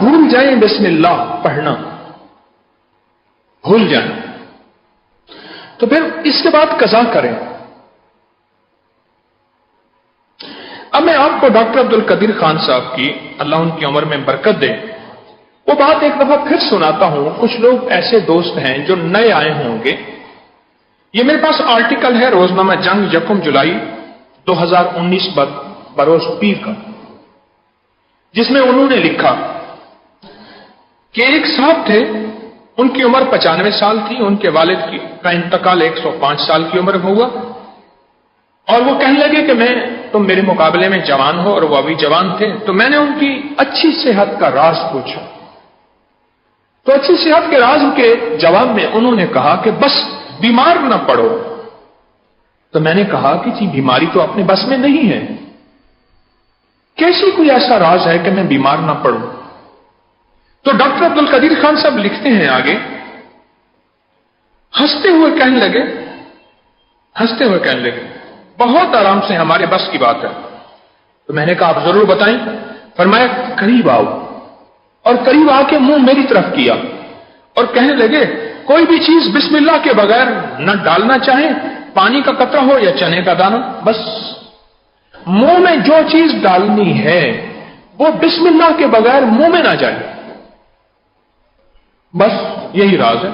भूल जाएं बिस्म अल्लाह पढ़ना, भूल जाएं, तो फिर इसके बाद कज़ा करें। अब मैं आपको डॉक्टर अब्दुल कदीर खान साहब की, अल्लाह उनकी उम्र में बरकत दे, वो बात एक दफा फिर सुनाता हूं। कुछ लोग ऐसे दोस्त हैं जो नए आए होंगे। ये मेरे पास आर्टिकल है रोजनामा जंग 1 जुलाई 2019 बरोज पीर का, जिसमें उन्होंने लिखा कि एक साहब थे, उनकी उम्र 95 साल थी, उनके वालिद का इंतकाल 105 साल की उम्र में हुआ, और वो कहने लगे कि तुम मेरे मुकाबले में जवान हो, और वो अभी जवान थे। तो मैंने उनकी अच्छी सेहत का राज पूछा, तो अच्छी सेहत के राज के जवाब में उन्होंने कहा कि बस बीमार न पड़ो। तो मैंने कहा कि जी बीमारी तो अपने बस में नहीं है, कैसी कोई ऐसा राज है कि मैं बीमार ना पड़ूं? तो डॉक्टर अब्दुल कदीर खान साहब लिखते हैं आगे, हंसते हुए कहने लगे बहुत आराम से, हमारे बस की बात है। तो मैंने कहा आप जरूर बताएं। फरमाया करीब आओ, और करीब आके मुंह मेरी तरफ किया और कहने लगे कोई भी चीज बिस्मिल्लाह के बगैर न डालना चाहे, पानी का कतरा हो या चने का दाना, बस मुंह में जो चीज डालनी है वो बिस्मिल्लाह के बगैर मुंह में ना जाए, बस यही राज है।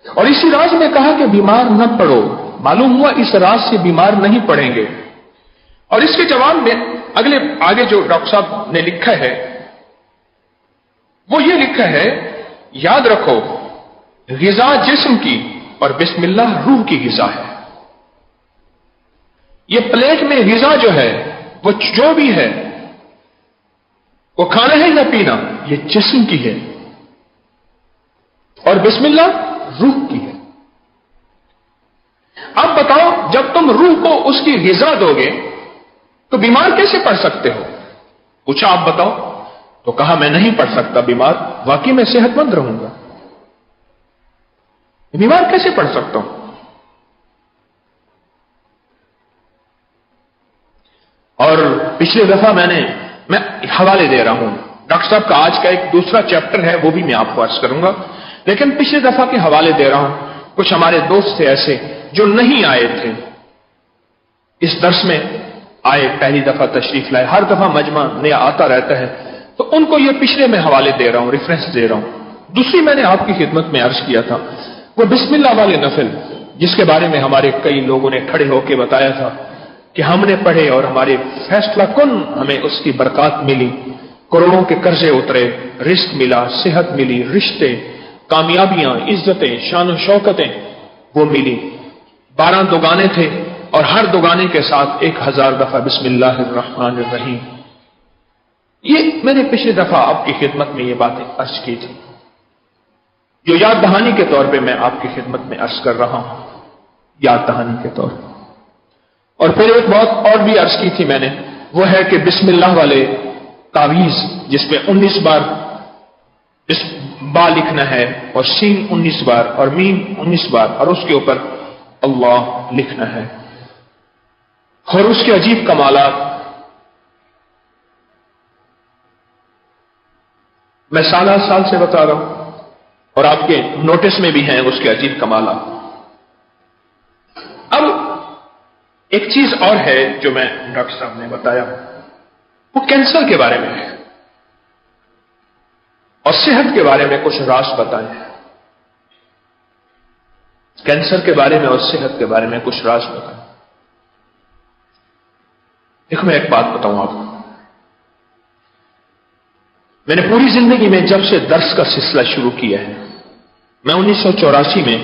और इसी राज में कहा कि बीमार न पड़ो। मालूम हुआ इस राज से बीमार नहीं पड़ेंगे। और इसके जवाब में आगे जो डॉक्टर साहब ने लिखा है वो ये लिखा है, याद रखो गिजा जिस्म की और बिस्मिल्लाह रूह की गिजा है। ये प्लेट में गिजा जो है वो जो भी है, वो खाना है या पीना, ये जिस्म की है, और बिस्मिल्लाह रूह की है। अब बताओ जब तुम रूह को उसकी गिजा दोगे तो बीमार कैसे पड़ सकते हो? पूछा आप बताओ, तो कहा मैं नहीं पड़ सकता बीमार, वाकई मैं सेहतमंद रहूंगा, बीमार कैसे पड़ सकता हूं? और पिछली दफा मैं हवाले दे रहा हूं, डॉक्टर साहब का आज का एक दूसरा चैप्टर है, वो भी मैं आपको अर्ज करूंगा, लेकिन पिछले दफा के हवाले दे रहा हूं। कुछ हमारे दोस्त थे ऐसे जो नहीं आए थे इस दर्स में, आए पहली दफा तशरीफ लाए, हर दफा मजमा नया आता रहता है, तो उनको ये पिछले में हवाले दे रहा हूं, रेफरेंस दे रहा हूं। दूसरी मैंने आपकी खिदमत में अर्ज किया था वो बिस्मिल्लाह वाले नफल, जिसके बारे में हमारे कई लोगों ने खड़े होकर बताया था कि हमने पढ़े और हमारे फैसला कुन हमें उसकी बरकत मिली, करोड़ों के कर्जे उतरे, रिस्क मिला, सेहत मिली, रिश्ते, कामयाबियां, इज्जतें, शान शौकतें वो मिली। 12 दुगाने थे और हर दुगाने के साथ 1000 दफा बिस्मिल्लाहिर्रहमानिर्रहीम। ये मैंने पिछली दफा आपकी खिदमत में ये बातें अर्ज की थी, जो याद दहानी के तौर पे मैं आपकी खिदमत में अर्ज कर रहा हूं, याद दहानी के तौर पर। और फिर एक बात और भी अर्ज की थी मैंने, वो है कि बिस्मिल्लाह वाले तावीज जिसमें 19 बार बा लिखना है और सीन 19 बार और मीम 19 बार और उसके ऊपर अल्लाह लिखना है, और उसके अजीब कमालात मैं साल से बता रहा हूं और आपके नोटिस में भी हैं उसके अजीब कमालात। अब एक चीज और है जो मैं डॉक्टर साहब ने बताया, वो कैंसर के बारे में है और सेहत के बारे में कुछ राज बताए। कैंसर के बारे में और सेहत के बारे में कुछ राज बताए। देखो मैं एक बात बताऊं आपको, मैंने पूरी जिंदगी में जब से दर्स का सिलसिला शुरू किया है, मैं 1984 में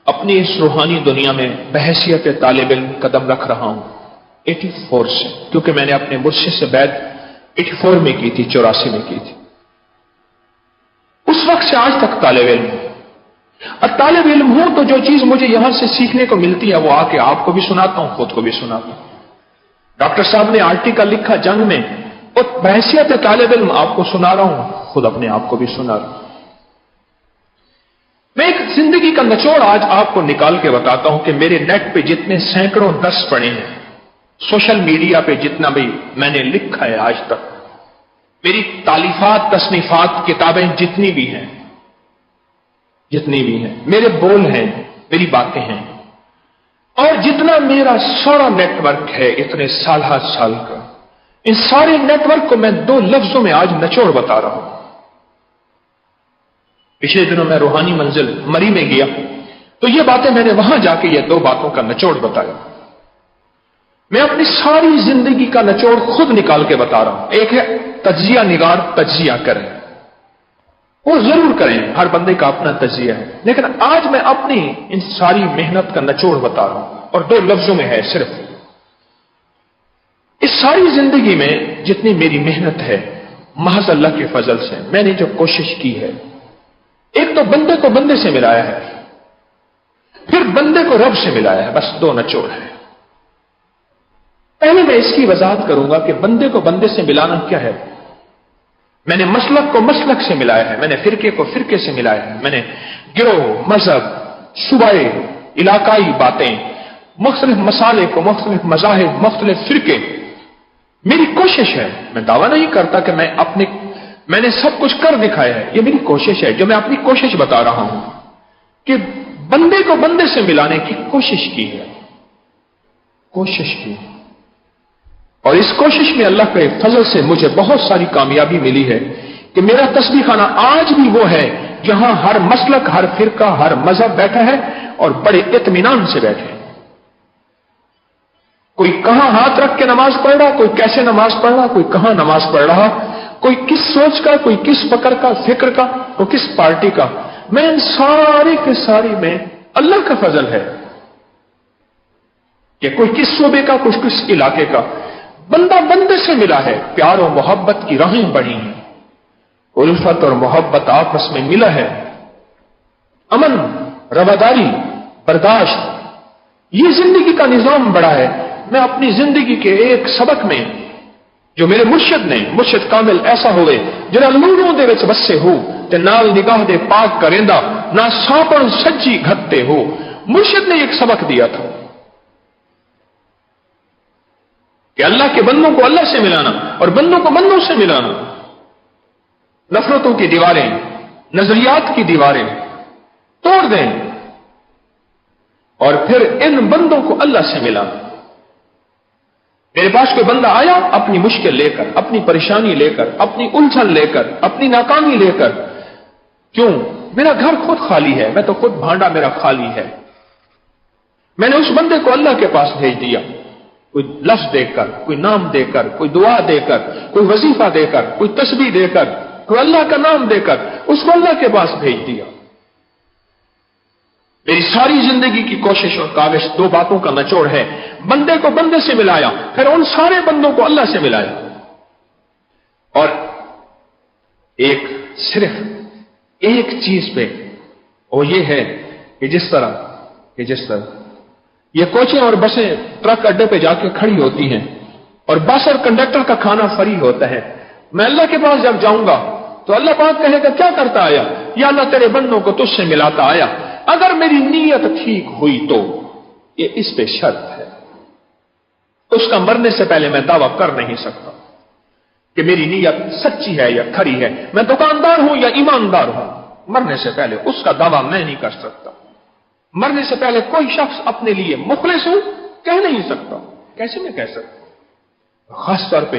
अपनी इस रूहानी दुनिया में बहैसियत तालिब इल्म कदम रख रहा हूं 84 से, क्योंकि मैंने अपने मुर्शिद से बैत 84 में की थी, 84 में की थी। उस वक्त से आज तक तालिब इल्म हूं, और तालिब इल्म हूं तो जो चीज मुझे यहां से सीखने को मिलती है वो आके आपको भी सुनाता हूं, खुद को भी सुनाता हूं। डॉक्टर साहब ने आर्टिकल लिखा जंग में, और बहैसियत तालिब इल्म आपको सुना रहा हूं, खुद अपने आप को भी सुना रहा हूं। मैं एक जिंदगी का निचोड़ आज आपको निकाल के बताता हूं कि मेरे नेट पे जितने सैकड़ों दर्स पड़े हैं, सोशल मीडिया पे जितना भी मैंने लिखा है आज तक, मेरी तालीफात, तसनीफात, किताबें जितनी भी हैं, मेरे बोल हैं, मेरी बातें हैं, और जितना मेरा सारा नेटवर्क है इतने साल का, इन सारे नेटवर्क को मैं 2 लफ्जों में आज निचोड़ बता रहा हूं। पिछले दिनों मैं रूहानी मंजिल मरी में गया, तो ये बातें मैंने वहां जाके ये 2 बातों का निचोड़ बताया। मैं अपनी सारी जिंदगी का निचोड़ खुद निकाल के बता रहा हूं। एक है तज्जिया निगार, तज्जिया करें, वो जरूर करें, हर बंदे का अपना तज्जिया है, लेकिन आज मैं अपनी इन सारी मेहनत का निचोड़ बता रहा हूं, और 2 लफ्जों में है सिर्फ। इस सारी जिंदगी में जितनी मेरी मेहनत है, महज अल्लाह के फजल से मैंने जो कोशिश की है, एक तो बंदे को बंदे से मिलाया है, फिर बंदे को रब से मिलाया है, बस 2 निचोड़ है। पहले मैं इसकी वजाहत करूंगा कि बंदे को बंदे से मिलाना क्या है। मैंने मसलक को मसलक से मिलाया है, मैंने फिरके को फिरके से मिलाया है, मैंने गिरोह, मजहब, सूबाए, इलाकाई बातें, मुख्तलिफ मसाले को, मुख्तलिफ मजाहिब, मुख्तलिफ फिरके। मेरी कोशिश है, मैं दावा नहीं करता कि मैंने सब कुछ कर दिखाया है, यह मेरी कोशिश है, जो मैं अपनी कोशिश बता रहा हूं कि बंदे को बंदे से मिलाने की कोशिश की है, और इस कोशिश में अल्लाह के फजल से मुझे बहुत सारी कामयाबी मिली है कि मेरा तस्बीह खाना आज भी वो है जहां हर मसलक, हर फिरका, हर मजहब बैठा है और बड़े इत्मीनान से बैठे हैं। कोई कहां हाथ रख के नमाज पढ़ रहा, कोई कैसे नमाज पढ़ रहा, कोई कहां नमाज पढ़ रहा, कोई किस सोच का, कोई किस पकड़ का, फिक्र का, कोई किस पार्टी का। मैं इन सारे के सारी में अल्लाह का फजल है कि कोई किस सूबे का, कुछ किस इलाके का, बंदा बंदे से मिला है, प्यार और मोहब्बत की राहें बढ़ी हैं, उल्फत और मोहब्बत आपस में मिला है, अमन, रवादारी, बर्दाश्त, ये जिंदगी का निजाम बड़ा है। मैं अपनी जिंदगी के एक सबक में जो मेरे मुर्शिद कामिल ऐसा होवे जिन्हें नूरों दे विच वसे हो ते नाल निगाह दे पाक करेंदा, ना सापण सज्जी घत्ते हो, मुर्शिद ने एक सबक दिया था कि अल्लाह के बंदों को अल्लाह से मिलाना और बंदों को बंदों से मिलाना, नफरतों की दीवारें, नजरियात की दीवारें तोड़ दें और फिर इन बंदों को अल्लाह से मिलाना। मेरे पास कोई बंदा आया अपनी मुश्किल लेकर, अपनी परेशानी लेकर, अपनी उलझन लेकर, अपनी नाकामी लेकर, क्यों? मेरा घर खुद खाली है, मैं तो खुद भांडा मेरा खाली है, मैंने उस बंदे को अल्लाह के पास भेज दिया, कोई लफ्ज देकर, कोई नाम देकर, कोई दुआ देकर, कोई वजीफा देकर, कोई तस्बीह देकर, कोई अल्लाह का नाम देकर उसको अल्लाह के पास भेज दिया। मेरी सारी जिंदगी की कोशिश और काविश 2 बातों का निचोड़ है, बंदे को बंदे से मिलाया, फिर उन सारे बंदों को अल्लाह से मिलाया, और सिर्फ एक चीज पे, वो ये है कि जिस तरह ये कोचें और बसें ट्रक अड्डे पे जाके खड़ी होती हैं और बस और कंडक्टर का खाना फ्री होता है, मैं अल्लाह के पास जब जाऊंगा तो अल्लाह पाक कहेगा क्या करता आया? या अल्लाह तेरे बंदों को तुझसे मिलाता आया। अगर मेरी नीयत ठीक हुई तो ये इस पे शर्त है, उसका मरने से पहले मैं दावा कर नहीं सकता कि मेरी नीयत सच्ची है या खरी है, मैं दुकानदार हूं या ईमानदार हूं, मरने से पहले उसका दावा मैं नहीं कर सकता। मरने से पहले कोई शख्स अपने लिए मुखलिस हूं कह नहीं सकता। कैसे मैं कह सकता? खास तौर पे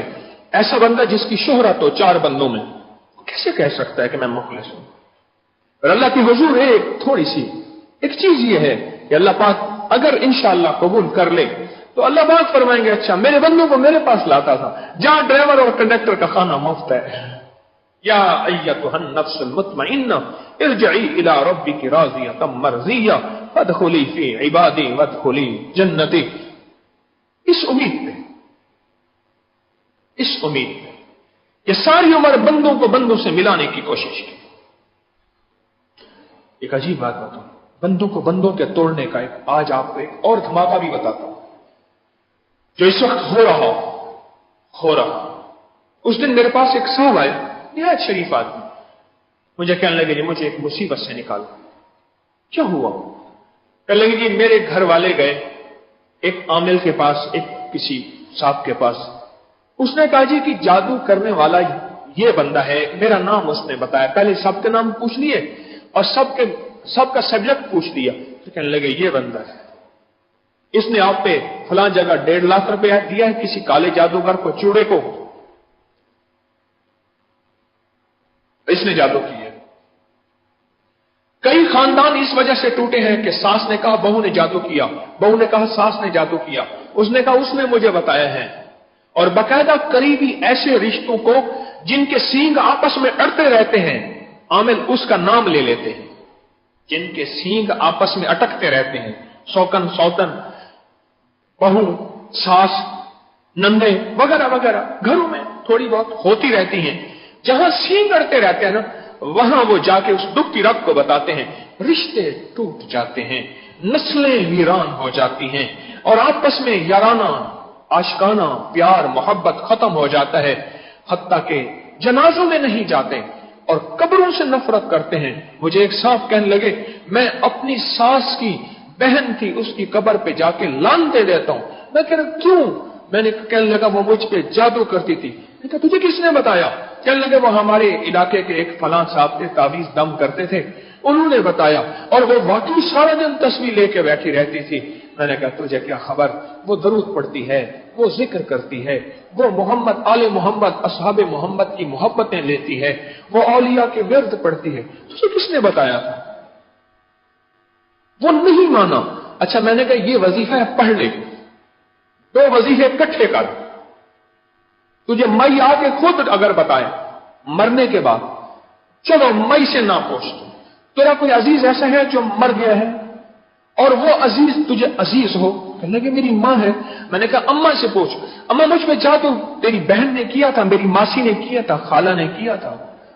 ऐसा बंदा जिसकी शोहरत हो 4 बंदों में, कैसे कह सकता है कि मैं मुखलिस हूं? और अल्लाह की हुजूर है थोड़ी सी एक चीज ये है कि अल्लाह पाक अगर इंशाअल्लाह कबूल कर ले तो अल्लाह पाक फरमाएंगे अच्छा मेरे बंदों को मेरे पास लाता था, जहां ड्राइवर और कंडक्टर का खाना मुफ्त है। या अय्यतुहन नफ्सुल मुतमइन्ना इरजिई इला रब्बिकी राज़ियतम मर्ज़िया फदखुली फी इबादी वदखुली जन्नती। इस उम्मीद पे ये सारी उम्र बंदों को बंदों से मिलाने की कोशिश की। एक अजीब बात बताऊं, बंदों को बंदों के तोड़ने का आज आपको एक और धमाका भी बताता हूं जो इस वक्त हो रहा। उस दिन मेरे पास एक साहब आए, निहायत शरीफ आदमी, मुझे कहने लगे जी मुझे एक मुसीबत से निकालो। क्या हुआ? कहने लगे जी मेरे घर वाले गए एक आमिल के पास, एक किसी साहब के पास, उसने कहा जी कि जादू करने वाला یہ بندہ ہے, میرا نام اس نے بتایا. پہلے سب کے نام پوچھ لیے اور سب کا سبجیکٹ پوچھ لیا. تو کہنے لگے یہ بندہ ہے, اس نے آپ پہ فلاں جگہ 1.5 لاکھ روپیہ دیا ہے کسی کالے جادوگر کو, چوڑے کو, اس نے جادو کی ہے. کئی خاندان اس وجہ سے ٹوٹے ہیں کہ ساس نے کہا بہو نے جادو کیا, بہو نے کہا ساس نے جادو کیا, اس نے کہا اس نے مجھے بتایا ہے. اور باقاعدہ قریبی ایسے رشتوں کو جن کے سینگ آپس میں اڑتے رہتے ہیں, عامل اس کا نام لے لیتے ہیں. جن کے سینگ آپس میں اٹکتے رہتے ہیں, سوکن سوتن, بہو ساس نندے وغیرہ وغیرہ گھروں میں تھوڑی بہت ہوتی رہتی ہیں. جہاں سینگ اڑتے رہتے ہیں نا, وہاں وہ جا کے اس دکھتی رب کو بتاتے ہیں, رشتے ٹوٹ جاتے ہیں, نسلیں ویران ہو جاتی ہیں, اور آپس میں یارانہ عاشقانہ پیار محبت ختم ہو جاتا ہے. حتیٰ کہ جنازوں میں نہیں جاتے اور قبروں سے نفرت کرتے ہیں. مجھے ایک صاحب کہنے لگے میں اپنی ساس کی بہن تھی اس کی قبر پہ جا کے لان دے دیتا ہوں. میں کہہ رہا کیوں؟ میں نے کہنے لگا وہ مجھ پہ جادو کرتی تھی. میں کہا تجھے کس نے بتایا؟ کہنے لگے وہ ہمارے علاقے کے ایک فلاں صاحب تھے, تعویذ دم کرتے تھے, انہوں نے بتایا, اور وہ واقعی سارا دن تسبیح لے کے بیٹھی رہتی تھی. میں نے کہا تجھے کیا خبر, وہ درود پڑھتی ہے, وہ ذکر کرتی ہے, وہ محمد آل محمد اصحاب محمد کی محبتیں لیتی ہے, وہ اولیاء کے ورد پڑھتی ہے. تجھے کس نے بتایا تھا؟ وہ نہیں مانا. اچھا میں نے کہا یہ وظیفہ ہے پڑھ لے, 2 وظیفے اکٹھے کر. تجھے مئی آ کے خود اگر بتائے مرنے کے بعد, چلو مئی سے نہ پوچھ, تیرا کوئی عزیز ایسا ہے جو مر گیا ہے اور وہ عزیز تجھے عزیز ہو؟ کہنے لگے میری ماں ہے. میں نے کہا اماں سے پوچھ, اماں مجھ پہ جادو تیری بہن نے کیا تھا, میری ماسی نے کیا تھا, خالہ نے کیا تھا,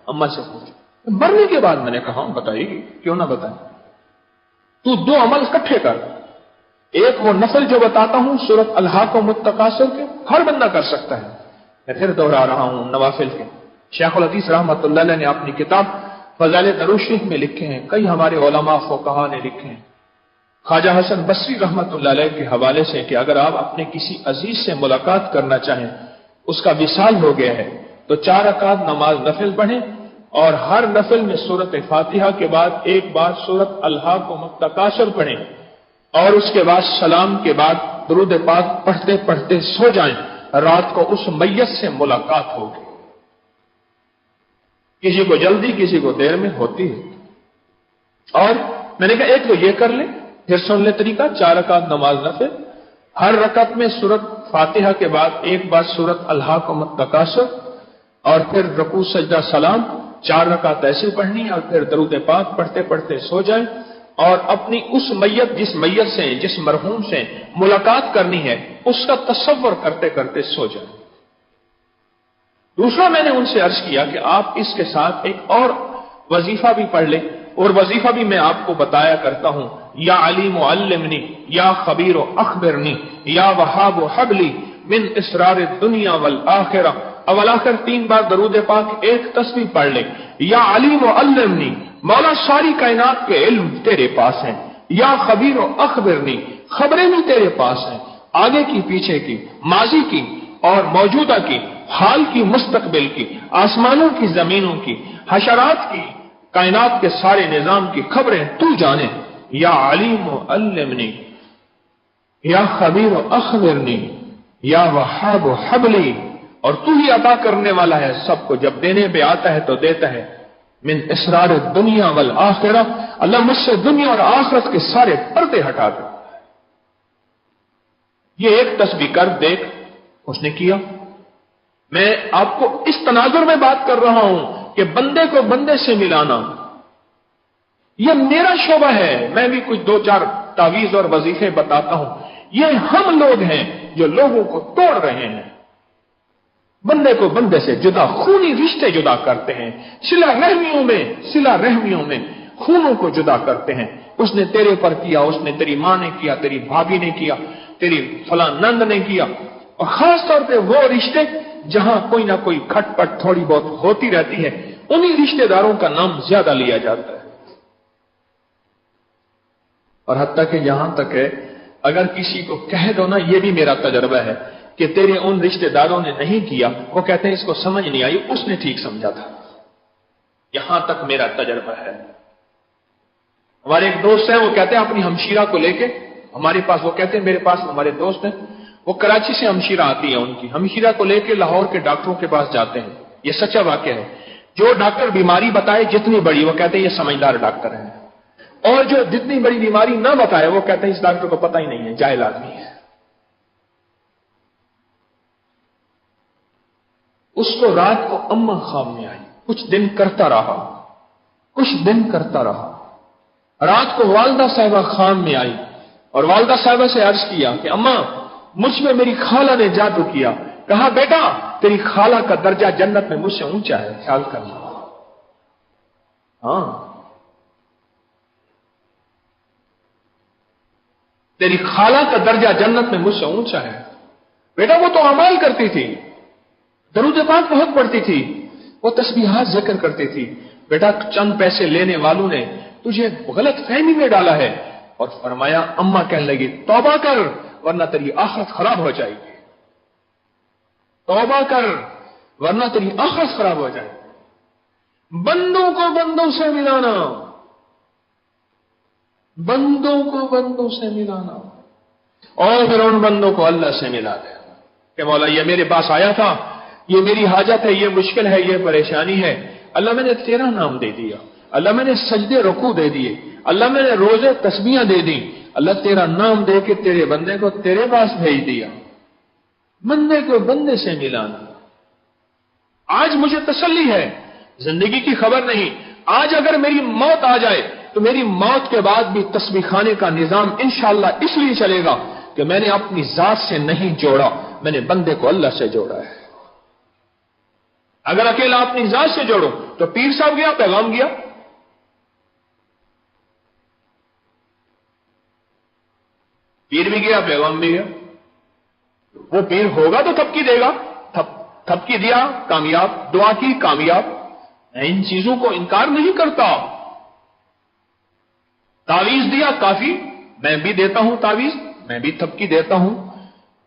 اماں سے پوچھ. مرنے کے بعد میں نے کہا بتائے گی, کیوں نہ بتائے. تو 2 عمل اکٹھے کر. ایک وہ نفل جو بتاتا ہوں سورۃ الحاقم والتکاثر کے, ہر بندہ کر سکتا ہے. میں پھر دوہرا رہا ہوں نوافل کے. شیخ الحدیث رحمۃ اللہ علیہ نے اپنی کتاب فضائل درود شریف میں لکھے ہیں, کئی ہمارے علماء فقہا نے لکھے ہیں, خواجہ حسن بصری رحمۃ اللہ علیہ کے حوالے سے, کہ اگر آپ اپنے کسی عزیز سے ملاقات کرنا چاہیں, اس کا وصال ہو گیا ہے, تو 4 رکعت نماز نفل پڑھیں, اور ہر نفل میں سورۃ فاتحہ کے بعد ایک بار سورۃ الحاقم والتکاثر پڑھیں, اور اس کے بعد سلام کے بعد درود پاک پڑھتے پڑھتے سو جائیں. رات کو اس میت سے ملاقات ہوگی. کسی کو جلدی کسی کو دیر میں ہوتی ہے. اور میں نے کہا ایک تو یہ کر لیں, پھر سن لے طریقہ, 4 رکعت نماز نفل, ہر رکعت میں سورۃ فاتحہ کے بعد ایک بار سورۃ الحاقم والتکاثر, اور پھر رکوع سجدہ سلام, 4 رکعت ایسے پڑھنی, اور پھر درود پاک پڑھتے پڑھتے سو جائیں, اور اپنی اس میت جس میت سے جس مرحوم سے ملاقات کرنی ہے اس کا تصور کرتے کرتے سو جائیں. دوسرا میں نے ان سے عرض کیا کہ آپ اس کے ساتھ ایک اور وظیفہ بھی پڑھ لیں, اور وظیفہ بھی میں آپ کو بتایا کرتا ہوں, یا علیم علمنی, یا خبیر اخبرنی, یا وہاب حبلی من اسرار الدنیا والآخرہ. اول آخر 3 بار درود پاک ایک تسبیح پڑھ لیں. یا علیم علمنی, مولا ساری کائنات کے علم تیرے پاس ہیں. یا خبیر اخبرنی, خبریں بھی تیرے پاس ہیں, آگے کی پیچھے کی, ماضی کی اور موجودہ کی, حال کی مستقبل کی, آسمانوں کی زمینوں کی, حشرات کی, کائنات کے سارے نظام کی خبریں تو جانے. یا علیم علمنی, یا خبیر اخبرنی, یا وہاب حبلی, اور تو ہی عطا کرنے والا ہے سب کو, جب دینے پہ آتا ہے تو دیتا ہے. من اسرار الدنیا والآخرہ, اللہ مجھ سے دنیا اور آخرت کے سارے پردے ہٹا دے. یہ ایک تسبیح کر دیکھ. اس نے کیا. میں آپ کو اس تناظر میں بات کر رہا ہوں کہ بندے کو بندے سے ملانا یہ میرا شعبہ ہے. میں بھی کچھ 2-4 تعویذ اور وظیفے بتاتا ہوں. یہ ہم لوگ ہیں جو لوگوں کو توڑ رہے ہیں, بندے کو بندے سے جدا, خونی رشتے جدا کرتے ہیں, صلہ رحمیوں میں خونوں کو جدا کرتے ہیں. اس نے تیرے پر کیا, اس نے تیری ماں نے کیا, تیری بھابھی نے کیا, تیری فلاں نند نے کیا. اور خاص طور پہ وہ رشتے جہاں کوئی نہ کوئی کھٹ پٹ تھوڑی بہت ہوتی رہتی ہے, انہی رشتے داروں کا نام زیادہ لیا جاتا ہے. اور حتیٰ کہ یہاں تک ہے اگر کسی کو کہہ دو نا, یہ بھی میرا تجربہ ہے, کہ کہ تیرے ان رشتہ داروں نے نہیں کیا, وہ کہتے ہیں اس کو سمجھ نہیں آئی, اس نے ٹھیک سمجھا تھا. یہاں تک میرا تجربہ ہے. ہمارے ایک دوست ہیں, وہ کہتے ہیں اپنی ہمشیرہ کو لے کے ہمارے پاس, وہ کہتے ہیں میرے پاس ہمارے دوست ہیں, وہ کراچی سے ہمشیرہ آتی ہے, ان کی ہمشیرہ کو لے کے لاہور کے ڈاکٹروں کے پاس جاتے ہیں. یہ سچا واقعہ ہے. جو ڈاکٹر بیماری بتائے جتنی بڑی, وہ کہتے ہیں یہ سمجھدار ڈاکٹر ہے, اور جو جتنی بڑی بیماری نہ بتائے وہ کہتے ہیں اس ڈاکٹر کو پتہ ہی نہیں ہے, جاہل آدمی ہے. اس کو رات کو اماں خواب میں آئی, کچھ دن کرتا رہا. رات کو والدہ صاحبہ خواب میں آئی اور والدہ صاحبہ سے عرض کیا کہ اماں مجھ میں میری خالہ نے جادو کیا. کہا بیٹا تیری خالہ کا درجہ جنت میں مجھ سے اونچا ہے, خیال کرنا. ہاں, تیری خالہ کا درجہ جنت میں مجھ سے اونچا ہے. بیٹا وہ تو اعمال کرتی تھی, درود پاک بہت پڑھتی تھی, وہ تسبیحات ذکر کرتی تھی. بیٹا چند پیسے لینے والوں نے تجھے غلط فہمی میں ڈالا ہے. اور فرمایا, اماں کہنے لگی توبہ کر ورنہ تیری آخرت خراب ہو جائے گی. توبہ کر ورنہ تیری آخرت خراب ہو جائے گی. بندوں کو بندوں سے ملانا, بندوں کو بندوں سے ملانا, اور پھر ان بندوں کو اللہ سے ملا دے کہ مولا یہ میرے پاس آیا تھا, یہ میری حاجت ہے, یہ مشکل ہے, یہ پریشانی ہے. اللہ میں نے تیرا نام دے دیا, اللہ میں نے سجدے رکوع دے دیے, اللہ میں نے روزے تسبیحاں دے دی, اللہ تیرا نام دے کے تیرے بندے کو تیرے پاس بھیج دیا. بندے کو بندے سے ملانا. آج مجھے تسلی ہے, زندگی کی خبر نہیں, آج اگر میری موت آ جائے تو میری موت کے بعد بھی تسبیح خانے کا نظام انشاءاللہ اس لیے چلے گا کہ میں نے اپنی ذات سے نہیں جوڑا, میں نے بندے کو اللہ سے جوڑا ہے. اگر اکیلا اپنی ذات سے جوڑو تو پیر صاحب گیا, پیغام گیا. پیر بھی گیا, پیغام بھی گیا. وہ پیر ہوگا تو تھپکی دے گا, تھپکی دیا کامیاب, دعا کی کامیاب. میں ان چیزوں کو انکار نہیں کرتا. تعویذ دیا کافی, میں بھی دیتا ہوں تعویذ, میں بھی تھپکی دیتا ہوں,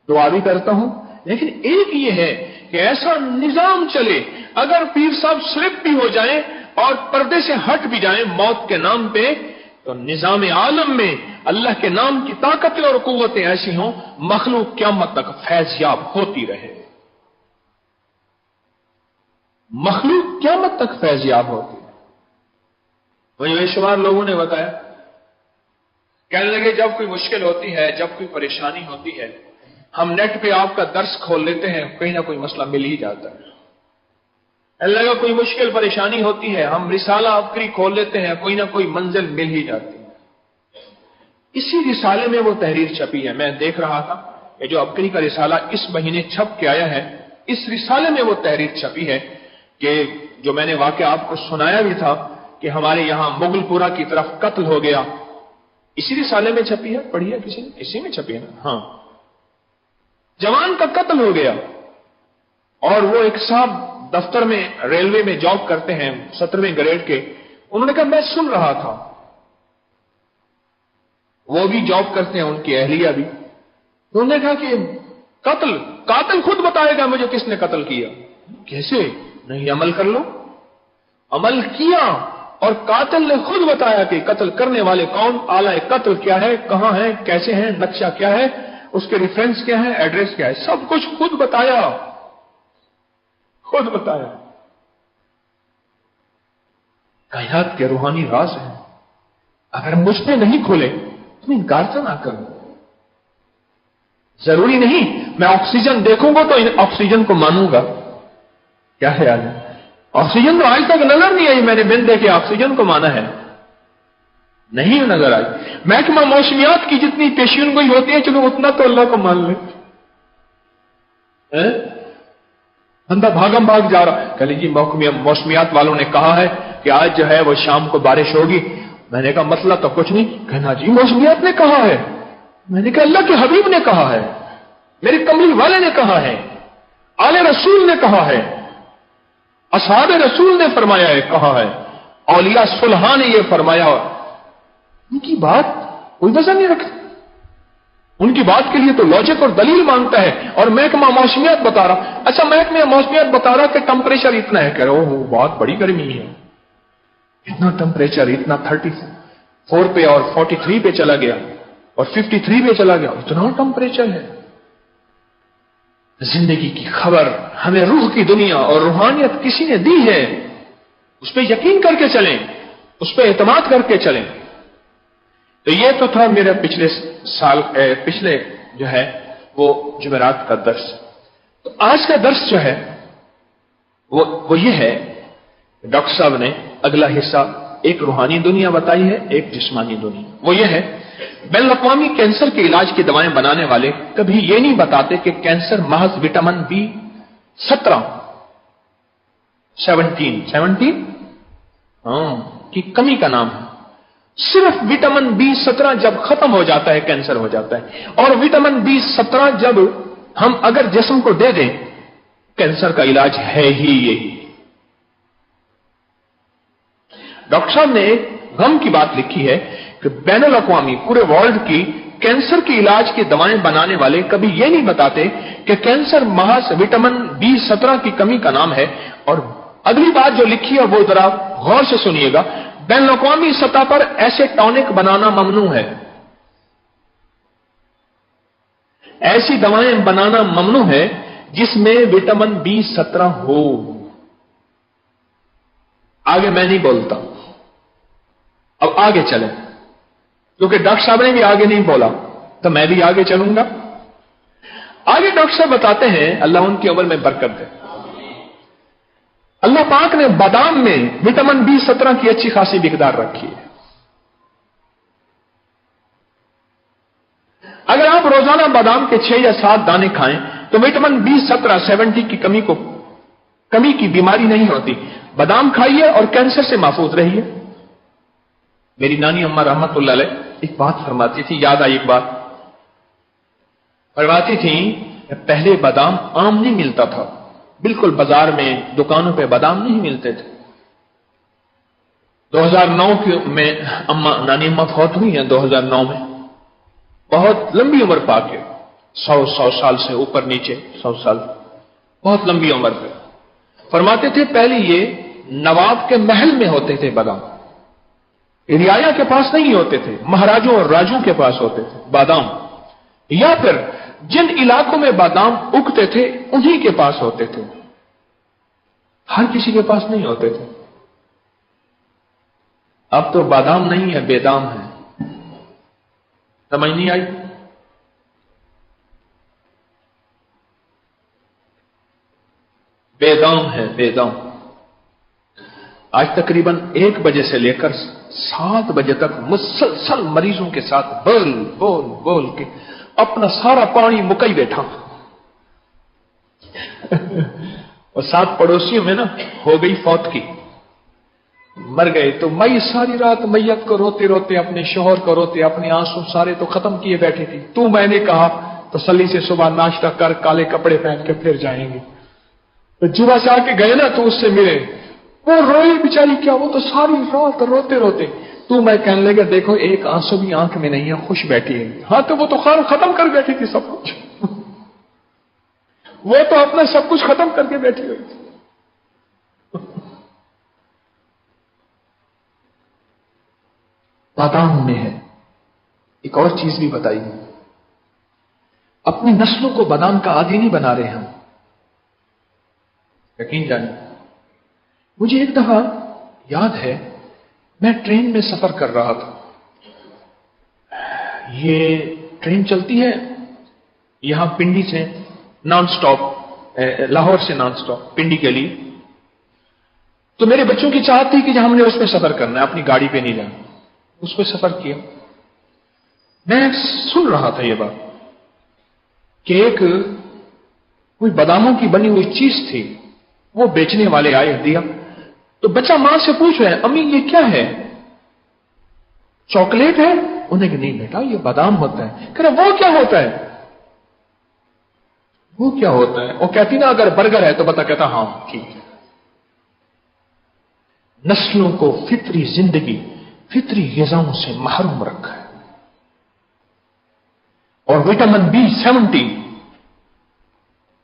دعا بھی کرتا ہوں. لیکن ایک یہ ہے کہ ایسا نظام چلے, اگر پیر صاحب سلپ بھی ہو جائیں اور پردے سے ہٹ بھی جائیں موت کے نام پہ, تو نظام عالم میں اللہ کے نام کی طاقتیں اور قوتیں ایسی ہوں مخلوق قیامت تک فیض یاب ہوتی رہے. مخلوق قیامت تک فیض یاب ہوتی. مجھے بے شمار لوگوں نے بتایا, کہنے لگے جب کوئی مشکل ہوتی ہے, جب کوئی پریشانی ہوتی ہے, ہم نیٹ پہ آپ کا درس کھول لیتے ہیں, کہیں نہ کوئی مسئلہ مل ہی جاتا ہے. اللہ کا کوئی مشکل پریشانی ہوتی ہے, ہم رسالہ عبقری کھول لیتے ہیں, کوئی نہ کوئی منزل مل ہی جاتی ہے. اسی رسالے میں وہ تحریر چھپی ہے. میں دیکھ رہا تھا کہ جو عبقری کا رسالہ اس مہینے چھپ کے آیا ہے, اس رسالے میں وہ تحریر چھپی ہے کہ جو میں نے واقعہ آپ کو سنایا بھی تھا کہ ہمارے یہاں مغل پورہ کی طرف قتل ہو گیا, اسی رسالے میں چھپی ہے. پڑھی ہے کسی نے؟ اسی میں چھپی ہے نا. ہاں, جوان کا قتل ہو گیا, اور وہ ایک صاحب دفتر میں ریلوے میں جاب کرتے ہیں 17ویں گریڈ کے. انہوں نے کہا میں سن رہا تھا, وہ بھی جاب کرتے ہیں, ان کی اہلیہ بھی. انہوں نے کہا کہ قاتل خود بتائے گا مجھے کس نے قتل کیا. کیسے؟ نہیں, عمل کر لو. عمل کیا اور قاتل نے خود بتایا کہ قتل کرنے والے کون, آلہ قتل کیا ہے, کہاں ہے, کیسے ہیں, نقشہ کیا ہے, اس کے ریفرنس کیا ہے, ایڈریس کیا ہے, سب کچھ خود بتایا. خود بتایا. کائنات کے روحانی راز ہیں, اگر مجھ پہ نہیں کھولے تو انکار تو نہ کرو. ضروری نہیں میں آکسیجن دیکھوں گا تو ان آکسیجن کو مانوں گا. کیا خیال ہے؟ آکسیجن تو آج تک نظر نہیں آئی, میں نے بن دیکھے آکسیجن کو مانا ہے, نہیں نظر آئی. محکمہ موسمیات کی جتنی پیشین گوئی ہوتی ہے, چلو اتنا تو اللہ کو مان لے. بندہ بھاگم بھاگ جا رہا ہے, کہ جی موسمیات والوں نے کہا ہے کہ آج جو ہے وہ شام کو بارش ہوگی. میں نے کہا مسئلہ تو کچھ نہیں. کہنا جی موسمیات نے کہا ہے. میں نے کہا اللہ کے حبیب نے کہا ہے, میرے کملی والے نے کہا ہے, آل رسول نے کہا ہے, اصحاب رسول نے فرمایا ہے, کہا ہے, اولیاء صلحاء نے یہ فرمایا. ان کی بات کوئی وزن نہیں رکھتی. उनकी बात के लिए तो लॉजिक और दलील मांगता है, और महकमा मौसमियात बता रहा, अच्छा महकमा मौसमियात बता रहा कि टेम्परेचर इतना है, कह रहे हो बहुत बड़ी गर्मी है, इतना टेम्परेचर, इतना 34 पे और 43 पे चला गया और 53 पे चला गया, इतना टेम्परेचर है। जिंदगी की खबर हमें रूह की दुनिया और रूहानियत किसी ने दी है, उस पर यकीन करके चलें, उस पर एतमाद करके चलें। तो ये तो था मेरा पिछले जो है वो जुमेरात का दर्स। तो आज का दर्स जो है वो ये है, डॉक्टर साहब ने अगला हिस्सा एक रूहानी दुनिया बताई है, एक जिस्मानी दुनिया। वो ये है, बैनुल-अक़वामी कैंसर के इलाज की दवाएं बनाने वाले कभी ये नहीं बताते कि कैंसर महज विटामिन B17 की कमी का नाम है। सिर्फ विटामिन B17 जब खत्म हो जाता है कैंसर हो जाता है, और विटामिन B17 जब हम अगर जिस्म को दे दें, कैंसर का इलाज है ही यही। डॉक्टर साहब ने एक गम की बात लिखी है कि बैनुल-अक़वामी पूरे वर्ल्ड की कैंसर के इलाज की दवाएं बनाने वाले कभी यह नहीं बताते कि कैंसर महज विटामिन B17 की कमी का नाम है। और अगली बात जो लिखी है वो जरा गौर से सुनिएगा, बैनुल-अक़वामी सतह पर ऐसे टॉनिक बनाना ममनू है, ऐसी दवाएं बनाना ममनू है जिसमें विटामिन B17 हो। आगे मैं नहीं बोलता, अब आगे चलें, क्योंकि डॉक्टर साहब ने भी आगे नहीं बोला तो मैं भी आगे चलूंगा। आगे डॉक्टर साहब बताते हैं, अल्लाह उनकी उम्र में बरकत दे, अल्लाह पाक ने बादाम में विटामिन B17 की अच्छी खासी मिकदार रखी है। अगर आप रोजाना बादाम के 6 या 7 दाने खाएं तो विटामिन B17 70 की कमी की बीमारी नहीं होती। बादाम खाइए और कैंसर से महफूज रहिए। मेरी नानी अम्मा रहमतुल्लाह अलैह एक बात फरमाती थी, याद आई एक बात फरमाती थी, पहले बादाम आम नहीं मिलता था, बिल्कुल बाजार में दुकानों पे बादाम नहीं मिलते थे। 2009 में नानी अम्मा फौत हुई है, 2009 में, बहुत लंबी उम्र पाके 100 साल से ऊपर नीचे 100 साल, बहुत लंबी उम्र पे। फरमाते थे पहले ये नवाब के महल में होते थे बादाम, रियाया के पास नहीं होते थे, महाराजों और राजों के पास होते थे बादाम, या फिर जिन इलाकों में बादाम उगते थे उन्हीं के पास होते थे, हर किसी के पास नहीं होते थे। अब तो बादाम नहीं है, बेदाम है। समझ नहीं आई? बेदाम है, बेदाम। आज तकरीबन 1 बजे से लेकर 7 बजे तक मुसलसल मरीजों के साथ बोल बोल बोल के अपना सारा पानी मुकई बैठा। और 7 पड़ोसियों में ना हो गई फौत की, मर गए। तो मई सारी रात मैयत को रोते रोते, अपने शोहर को रोते, अपने आंसू सारे तो खत्म किए बैठी थी। तू मैंने कहा तसल्ली से सुबह नाश्ता कर, काले कपड़े पहन के फिर जाएंगे। तो जुबा से आके गए ना तो उससे मिले, वो रोई बेचारी, क्या वो तो सारी रात रोते रोते। तू मैं कहने लगा देखो एक आंसू भी आंख में नहीं है, खुश बैठी है। हाँ तो वो तो खत्म कर बैठी थी सब कुछ। वो तो अपना सब कुछ खत्म करके बैठी हुई थी। बादाम में है। एक और चीज भी बताई, अपनी नस्लों को बादाम का आदी नहीं बना रहे हम, यकीन जानिए। मुझे एक दफा याद है, मैं ट्रेन में सफर कर रहा था। ये ट्रेन चलती है यहां पिंडी से नॉन स्टॉप, लाहौर से नॉन स्टॉप पिंडी के लिए। तो मेरे बच्चों की चाहत थी कि हमने उसमें सफर करना है, अपनी गाड़ी पे नहीं जाना। उस पर सफर किया। मैं सुन रहा था यह बात कि एक कोई बादामों की बनी हुई चीज थी, वो बेचने वाले आए, दिया। तो बच्चा मां से पूछ रहा है, अम्मी ये क्या है? चॉकलेट है? उन्हें कि नहीं बेटा ये बादाम होता है। कह रहा वो क्या होता है? वो क्या होता है? वो कहती ना अगर बर्गर है तो बता, कहता हां ठीक है। नस्लों को फितरी जिंदगी, फितरी ग़िज़ाओं से महरूम रखा है। और विटामिन B70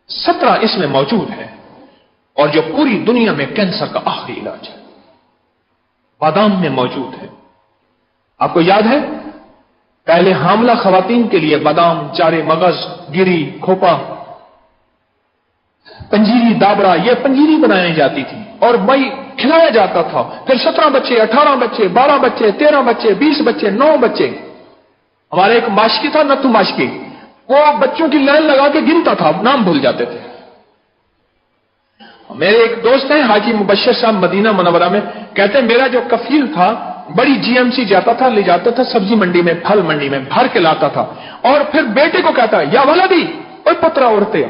17 इसमें मौजूद है, और जो पूरी दुनिया में कैंसर का आखिरी इलाज है, बादाम में मौजूद है। आपको याद है, पहले हामला खवातीन के लिए बादाम, चारे मगज, गिरी, खोपा, पंजीरी, दाबड़ा, ये पंजीरी बनाई जाती थी और मई खिलाया जाता था। फिर 17 बच्चे, 18 बच्चे, 12 बच्चे, 13 बच्चे, 20 बच्चे, 9 बच्चे। हमारे एक माशकी था, नत्थु माशकी, वो बच्चों की लाइन लगा के गिनता था, नाम भूल जाते थे। मेरे एक दोस्त हैं हाजी मुबश्शिर साहब, मदीना मुनव्वरा में, कहते हैं मेरा जो कफील था बड़ी जीएमसी जाता था, ले जाता था सब्जी मंडी में, फल मंडी में भर के लाता था, और फिर बेटे को कहता या वलदी, ओए पुत्रा उड़ते,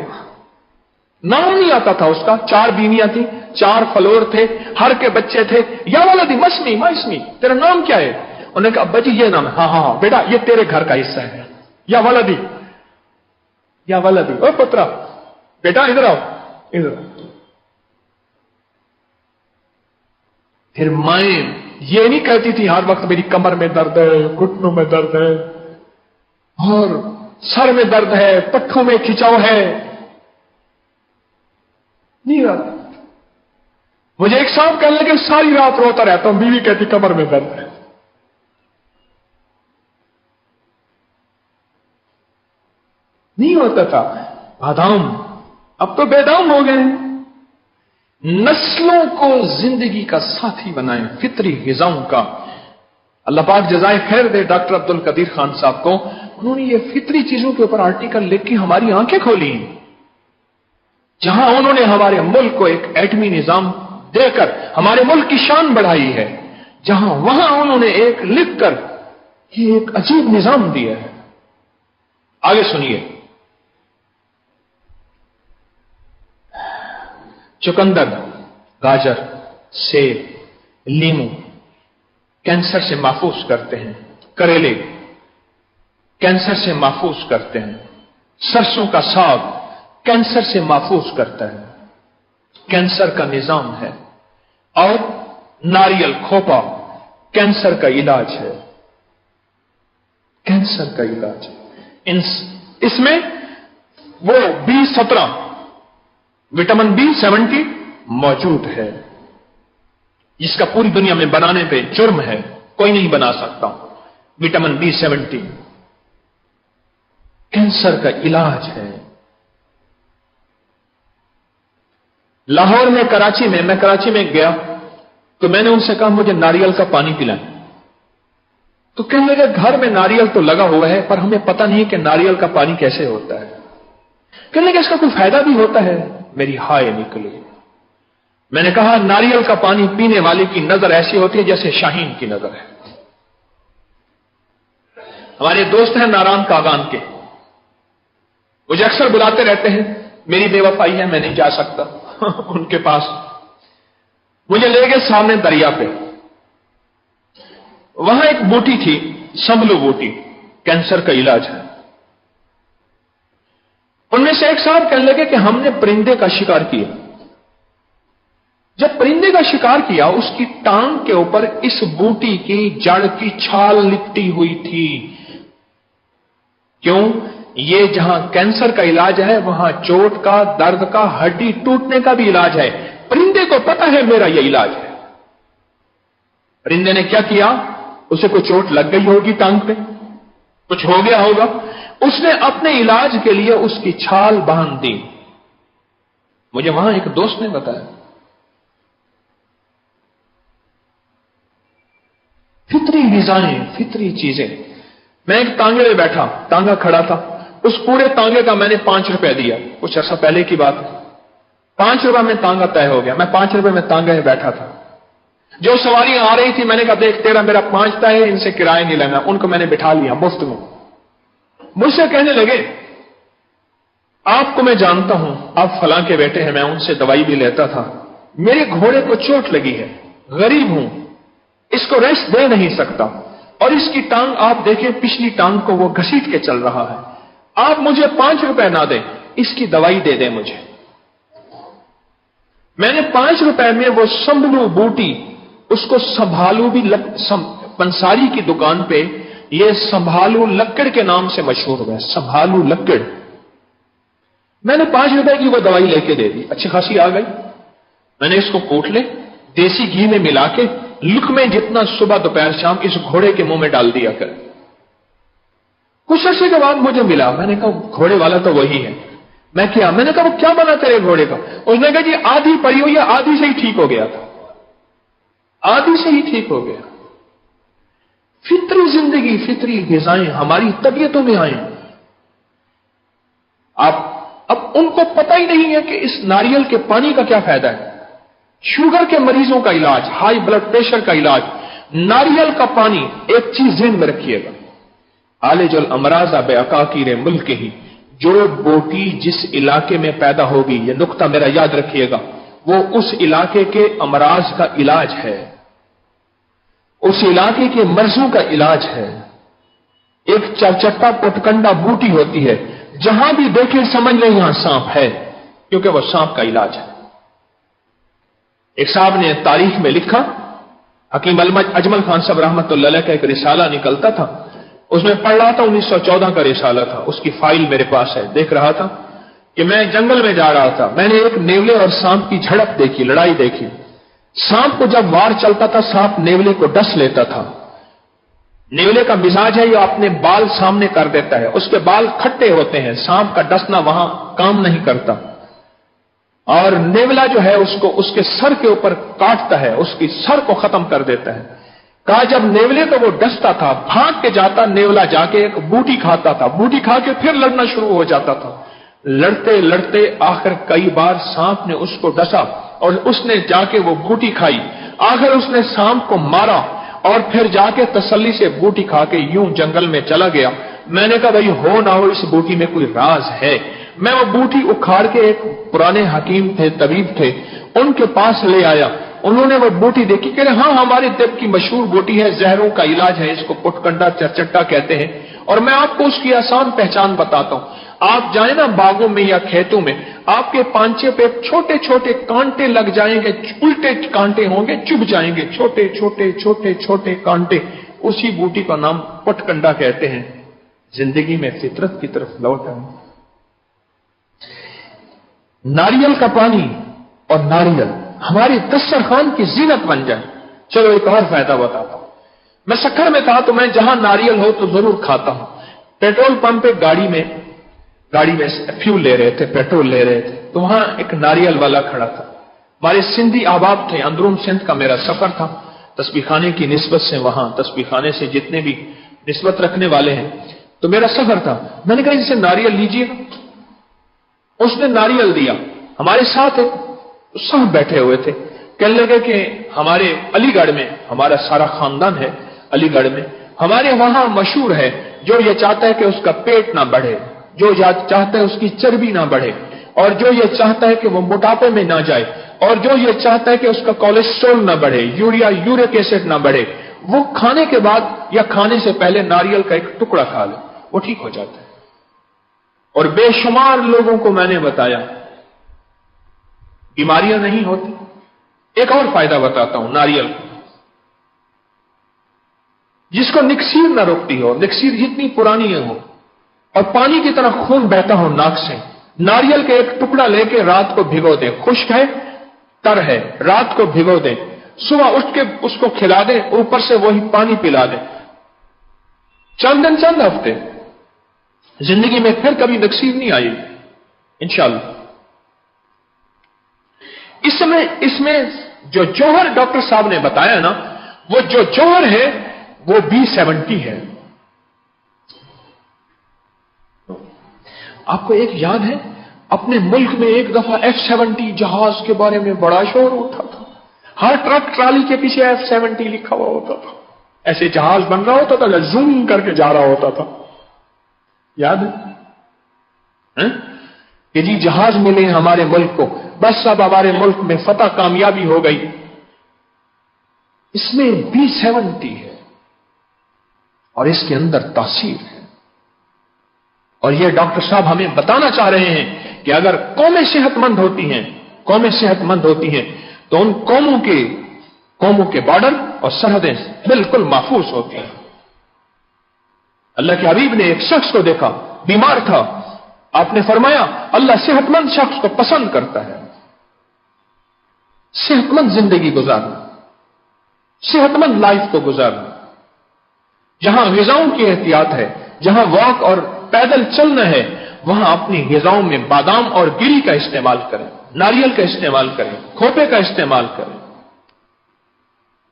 नाम नहीं आता था उसका। 4 बीवियां थी, 4 फलोर थे, हर के बच्चे थे। या वलदी मस्मी माइस्मी, तेरा नाम क्या है? उन्होंने कहा अब्बा जी ये नाम है। हाँ हाँ बेटा, ये तेरे घर का हिस्सा है। या वलदी, या वलदी, ओए पुत्रा, बेटा इधर आओ, इधर। फिर माएं ये नहीं कहती थी हर वक्त मेरी कमर में दर्द है, घुटनों में दर्द है, और सर में दर्द है, पट्ठों में खिंचाव है, नहीं रहता। मुझे एक साहब कहने लगे सारी रात रोता रहता हूं, बीवी कहती कमर में दर्द है। नहीं होता था। बादाम अब तो बेदाम हो गए। नस्लों को जिंदगी का साथी बनाएं, फितरी ग़िज़ाओं का। अल्लाह पाक जज़ाए खैर दे डॉक्टर अब्दुल कदीर खान साहब को, उन्होंने ये फितरी चीजों के ऊपर आर्टिकल लिख के हमारी आंखें खोली, जहां उन्होंने हमारे मुल्क को एक एटमी निजाम देकर हमारे मुल्क की शान बढ़ाई है, जहां वहां उन्होंने एक लिखकर ये एक अजीब निजाम दिया है। आगे सुनिए। चुकंदर, गाजर, सेब, लीमू कैंसर से महफूज करते हैं। करेले कैंसर से महफूज करते हैं। सरसों का साग कैंसर से महफूज करता है, कैंसर का निजाम है। और नारियल खोपा कैंसर का इलाज है, कैंसर का इलाज है। इसमें वो B17 विटामिन B70 मौजूद है, जिसका पूरी दुनिया में बनाने पे जुर्म है, कोई नहीं बना सकता। विटामिन B70 कैंसर का इलाज है। लाहौर में, कराची में, मैं कराची में गया तो मैंने उनसे कहा मुझे नारियल का पानी पिलाएं। तो कहने लगे घर में नारियल तो लगा हुआ है पर हमें पता नहीं कि नारियल का पानी कैसे होता है। कहने लगे इसका कोई फायदा भी होता है। मेरी हाय निकली। मैंने कहा नारियल का पानी पीने वाले की नजर ऐसी होती है जैसे शाहीन की नजर है। हमारे दोस्त हैं नारायण कागान के, मुझे अक्सर बुलाते रहते हैं, मेरी बेवफाई है मैं नहीं जा सकता उनके पास। मुझे ले गए सामने दरिया पे, वहां एक बूटी थी, संभलू बूटी, कैंसर का इलाज है। उनमें से एक साहब कहने लगे कि हमने परिंदे का शिकार किया। जब परिंदे का शिकार किया, उसकी टांग के ऊपर इस बूटी की जड़ की छाल लिपटी हुई थी। क्यों? ये जहां कैंसर का इलाज है वहां चोट का, दर्द का, हड्डी टूटने का भी इलाज है। परिंदे को पता है मेरा यह इलाज है। परिंदे ने क्या किया? उसे कोई चोट लग गई होगी टांग पे, कुछ हो गया होगा, उसने अपने इलाज के लिए उसकी छाल बांध दी। मुझे वहां एक दोस्त ने बताया। फितरी ग़िज़ाएं, फितरी चीजें। मैं एक तांगे में बैठा, तांगा खड़ा था, उस पूरे तांगे का मैंने 5 रुपए दिया। कुछ अर्सा पहले की बात है। 5 रुपए में तांगा तय हो गया। मैं 5 रुपए में तांगे में बैठा था। जो सवारियां आ रही थी मैंने कहा देख तेरा मेरा 5 तय है, इनसे किराया नहीं लेना। उनको मैंने बिठा लिया मुफ्त में। मुझसे कहने लगे आपको मैं जानता हूं, आप फलां के बेटे हैं, मैं उनसे दवाई भी लेता था। मेरे घोड़े को चोट लगी है, गरीब हूं, इसको रेस्ट दे नहीं सकता, और इसकी टांग आप देखें, पिछली टांग को वो घसीट के चल रहा है। आप मुझे 5 रुपए ना दें, इसकी दवाई दे दें मुझे। मैंने 5 रुपए में वो संभलू बूटी, उसको संभालू भी पंसारी की दुकान पे ये संभालू लक्कड़ के नाम से मशहूर हुआ है, संभालू लक्कड़। मैंने 5 रुपए की वो दवाई लेके दे दी, अच्छी खासी आ गई। मैंने इसको कोट ले, देसी घी में मिला के लुकमे जितना सुबह दोपहर शाम इस घोड़े के मुंह में डाल दिया कर। कुछ अर्से के बाद मुझे मिला, मैंने कहा घोड़े वाला तो वही है। मैंने कहा वो क्या बना तेरे घोड़े का? उसने कहा जी आधी पड़ी हुई है, आधी से ही ठीक हो गया था, आधी से ही ठीक हो गया। फित्री जिंदगी, फित्री ग़िज़ाएं हमारी तबीयतों में आई। अब उनको पता ही नहीं है कि इस नारियल के पानी का क्या फायदा है। शुगर के मरीजों का इलाज, हाई ब्लड प्रेशर का इलाज, नारियल का पानी। एक चीज ध्यान में रखिएगा, आलेजुल अमराज़ा बेअकाकीर मुल्क ही, जो बोटी जिस इलाके में पैदा होगी, यह नुक्ता मेरा याद रखिएगा, वो उस इलाके के अमराज का इलाज है, उस इलाके के मर्जों का इलाज है। एक चरचट्टा पुटकंडा बूटी होती है, जहां भी देखे समझ लें यहां सांप है, क्योंकि वह सांप का इलाज है। एक साहब ने तारीख में लिखा, हकीम अजमल खान साहब रहमतुल्लाह अलैह का एक रिसाला निकलता था, उसमें पढ़ रहा था, 1914 का रिसाला था, उसकी फाइल मेरे पास है। देख रहा था कि मैं जंगल में जा रहा था, मैंने एक नेवले और सांप की झड़प देखी, लड़ाई देखी। सांप को जब वार चलता था, सांप नेवले को डस लेता था। नेवले का मिजाज है, ये अपने बाल सामने कर देता है, उसके बाल खट्टे होते हैं, सांप का डसना वहां काम नहीं करता। और नेवला जो है उसको उसके सर के ऊपर काटता है, उसकी सर को खत्म कर देता है। कहा जब नेवले को वो डसता था, भाग के जाता नेवला, जाके एक बूटी खाता था, बूटी खा के फिर लड़ना शुरू हो जाता था। लड़ते लड़ते आखिर कई बार सांप ने उसको डसा और उसने जाके वो बूटी खाई। आखिर उसने सांप को मारा और फिर जाके तसल्ली से बूटी खा के यूं जंगल में चला गया। मैंने कहा भाई हो ना हो इस बूटी में कोई राज है। मैं वो बूटी उखाड़ के एक पुराने हकीम थे, तबीब थे, उनके पास ले आया। उन्होंने वो बूटी देखी, कह रहे हाँ हमारे देव की मशहूर बूटी है, जहरों का इलाज है, इसको पुटकंडा चरचट्टा कहते हैं। और मैं आपको उसकी आसान पहचान बताता हूं। आप जाए ना बागों में या खेतों में, आपके पांचे पे छोटे छोटे कांटे लग जाएंगे, उल्टे कांटे होंगे, चुभ जाएंगे, छोटे छोटे छोटे छोटे कांटे, उसी बूटी का नाम पुटकंडा कहते हैं। जिंदगी में फितरत की तरफ लौट आए। नारियल का पानी और नारियल हमारे दस्तरखान की जीनत बन जाए। चलो एक और फायदा बताता हूं। मैं सखर में था तो मैं जहां नारियल हो तो जरूर खाता हूं। पेट्रोल पंप पे गाड़ी में फ्यूल ले रहे थे, पेट्रोल ले रहे थे, तो वहां एक नारियल वाला खड़ा था। हमारे सिंधी अहबाब थे, अंदरून सिंध का मेरा सफर था। तस्बीह खाने की निस्बत से, वहां तस्बीह खाने से जितने भी निस्बत रखने वाले हैं, तो मेरा सफर था। मैंने कहा इनसे नारियल लीजिएगा। उसने नारियल दिया। हमारे साथ सब बैठे हुए थे, कहने लगे कि हमारे अलीगढ़ में, हमारा सारा खानदान है अलीगढ़ में, हमारे वहां मशहूर है, जो ये चाहता है कि उसका पेट ना बढ़े, जो चाहता है उसकी चर्बी ना बढ़े, और जो ये चाहता है कि वो मोटापे में ना जाए, और जो ये चाहता है कि उसका कोलेस्ट्रॉल ना बढ़े, यूरिक एसिड ना बढ़े, वो खाने के बाद या खाने से पहले नारियल का एक टुकड़ा खा ले, वो ठीक हो जाता है। और बेशुमार लोगों को मैंने बताया बीमारियां नहीं होती। एक और फायदा बताता हूं नारियल का, जिसको निक्सीर ना रोकती हो, निक्सीर जितनी पुरानी हो और पानी की तरह खून बहता हो नाक से, नारियल के एक टुकड़ा लेके रात को भिगो दे। खुश्क है, तर है, रात को भिगो दे, सुबह उठ के उसको खिला दे, ऊपर से वही पानी पिला दे। चंद दिन, चंद हफ्ते, जिंदगी में फिर कभी नक्सीर नहीं आई इंशाअल्लाह। इसमें जो जौहर डॉक्टर साहब ने बताया ना, वो जो जौहर है वो B70 है। आपको एक याद है, अपने मुल्क में एक दफा F-70 जहाज के बारे में बड़ा शोर उठा था। हर ट्रक ट्राली के पीछे F-70 लिखा हुआ होता था। ऐसे जहाज बन रहा होता था, जूम करके जा रहा होता था। याद है कि जी जहाज मिले हमारे मुल्क को, बस अब हमारे मुल्क में फतह कामयाबी हो गई। इसमें B70 है और इसके अंदर तासीर है। और ये डॉक्टर साहब हमें बताना चाह रहे हैं कि अगर कौमें सेहतमंद होती हैं, कौमें सेहतमंद होती हैं, तो उन कौमों के बॉर्डर और सरहदें बिल्कुल महफूज होती हैं। अल्लाह के हबीब ने एक शख्स को देखा, बीमार था। आपने फरमाया अल्लाह सेहतमंद शख्स को पसंद करता है। सेहतमंद जिंदगी गुजारना, सेहतमंद लाइफ को गुजारना, जहां ग़िज़ाओं की एहतियात है, जहां वॉक और पैदल चलना है, वहां अपनी ग़िज़ाओं में बादाम और गिरी का इस्तेमाल करें, नारियल का इस्तेमाल करें, खोपे का इस्तेमाल करें।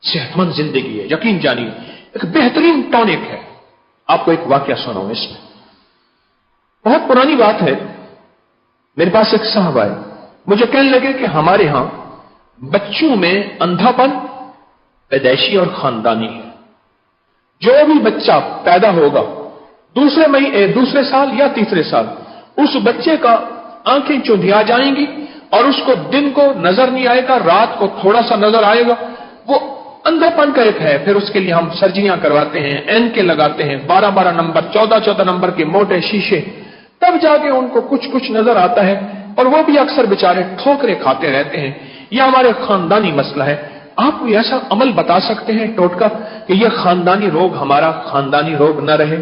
सेहतमंद जिंदगी है, यकीन जानिए एक बेहतरीन टॉनिक है। आपको एक वाकया सुनाऊं, इसमें बहुत पुरानी बात है। मेरे पास एक साहब आए, मुझे कहने लगे कि हमारे यहां बच्चों में अंधापन पैदाइशी और खानदानी है। जो भी बच्चा पैदा होगा दूसरे साल या तीसरे साल, उस बच्चे का आंखें चुंधिया जाएंगी और उसको दिन को नजर नहीं आएगा, रात को थोड़ा सा नजर आएगा। वो अंधापन का एक है। फिर उसके लिए हम सर्जरियां करवाते हैं, एनके लगाते हैं, 12-12 नंबर, 14-14 नंबर के मोटे शीशे, तब जाके उनको कुछ नजर आता है। और वो भी अक्सर बेचारे ठोकरे खाते रहते हैं। यह हमारे खानदानी मसला है। आप कोई ऐसा अमल बता सकते हैं टोटका कि यह खानदानी रोग हमारा खानदानी रोग न रहे?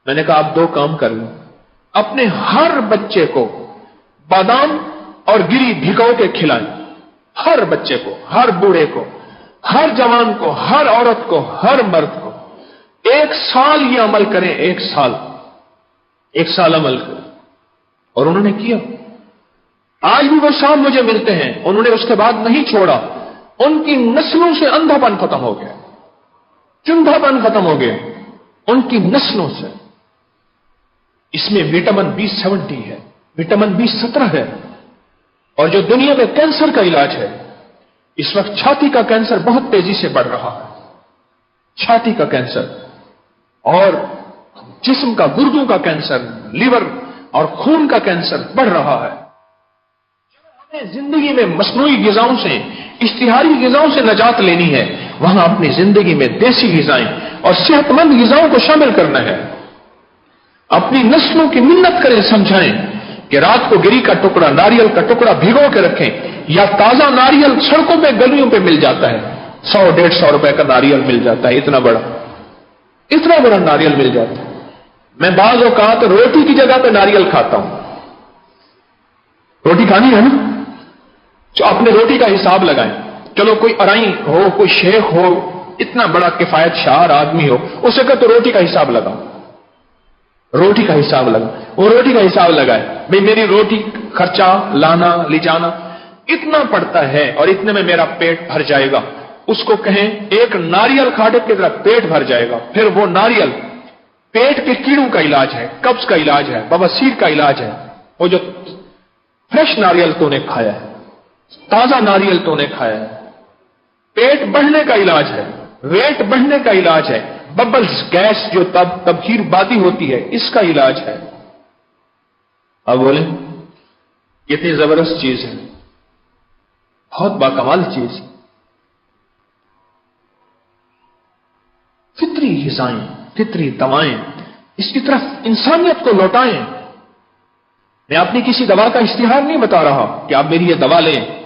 मैंने कहा आप 2 काम कर लो। अपने हर बच्चे को बादाम और गिरी भिगो के खिलाएं, हर बच्चे को, हर बूढ़े को, हर जवान को, हर औरत को, हर मर्द को 1 साल ये अमल करें। 1 साल अमल करें। और उन्होंने किया। आज भी वो साहब मुझे मिलते हैं, उन्होंने उसके बाद नहीं छोड़ा। उनकी नस्लों से अंधापन खत्म हो गया, चुंधापन खत्म हो गया उनकी नस्लों से। इसमें विटामिन B70 है, विटामिन B17 है। और जो दुनिया में कैंसर का इलाज है, इस वक्त छाती का कैंसर बहुत तेजी से बढ़ रहा है। छाती का कैंसर और जिस्म का, गुर्दों का कैंसर, लिवर और खून का कैंसर बढ़ रहा है। हमें जिंदगी में मसनूई ग़िज़ाओं से, इश्तिहारी ग़िज़ाओं से निजात लेनी है, वहां अपनी जिंदगी में देसी ग़िज़ाएं और सेहतमंद ग़िज़ाओं को शामिल करना है। अपनी नस्लों की मिन्नत करें, समझाएं कि रात को गिरी का टुकड़ा, नारियल का टुकड़ा भिगो के रखें, या ताजा नारियल सड़कों पे, गलियों पे मिल जाता है। 100-150 रुपए का नारियल मिल जाता है, इतना बड़ा नारियल मिल जाता है। मैं बाज़ औक़ात रोटी की जगह पे नारियल खाता हूं। रोटी खानी है ना, तो अपने रोटी का हिसाब लगाएं। चलो कोई अराई हो, कोई शेख हो, इतना बड़ा किफायत शार आदमी हो, उसे कह तो रोटी का हिसाब लगाओ, रोटी का हिसाब लगा। वो रोटी का हिसाब लगाए, भाई मेरी रोटी खर्चा लाना ले जाना इतना पड़ता है और इतने में मेरा पेट भर जाएगा। उसको कहें एक नारियल खाने की तरह पेट भर जाएगा। फिर वो नारियल पेट के कीड़ों का इलाज है, कब्ज का इलाज है, बवासीर का इलाज है। वो जो फ्रेश नारियल तूने खाया है, ताजा नारियल तूने खाया है, पेट बढ़ने का इलाज है, वेट बढ़ने का इलाज है, बबल्स गैस जो तबखीर बादी होती है, इसका इलाज है। अब बोले कितनी जबरदस्त चीज है, बहुत बाकमाल चीज। फितरी ग़िज़ाएं, फितरी दवाएं, इसकी तरफ इंसानियत को लौटाएं। मैं अपनी किसी दवा का इश्तिहार नहीं बता रहा कि आप मेरी ये दवा लें।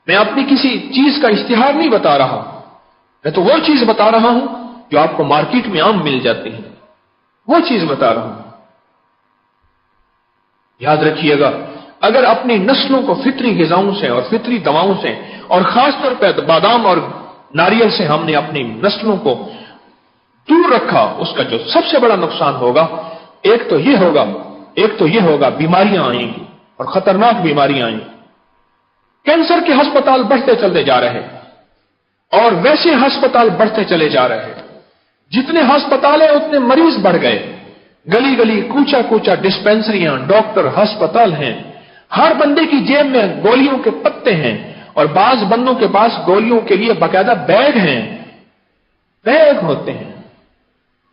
मैं अपनी किसी चीज का इश्तिहार नहीं बता रहा। मैं तो वो चीज बता रहा हूं जो आपको मार्केट में आम मिल जाती है, वो चीज बता रहा हूं। याद रखिएगा, अगर अपनी नस्लों को फितरी ग़िज़ाओं से और फितरी दवाओं से और खासतौर पर बादाम और नारियल से हमने अपनी नस्लों को दूर रखा, उसका जो सबसे बड़ा नुकसान होगा, एक तो ये होगा बीमारियां आएंगी और खतरनाक बीमारियां आएंगी। कैंसर के अस्पताल बढ़ते चलते जा रहे हैं और वैसे अस्पताल बढ़ते चले जा रहे हैं। जितने अस्पताल हैं उतने मरीज बढ़ गए। गली गली, कूचा कूचा डिस्पेंसरियां, डॉक्टर, अस्पताल हैं। हर बंदे की जेब में गोलियों के पत्ते हैं और बाज बंदों के पास गोलियों के लिए बाकायदा बैग हैं, बैग होते हैं।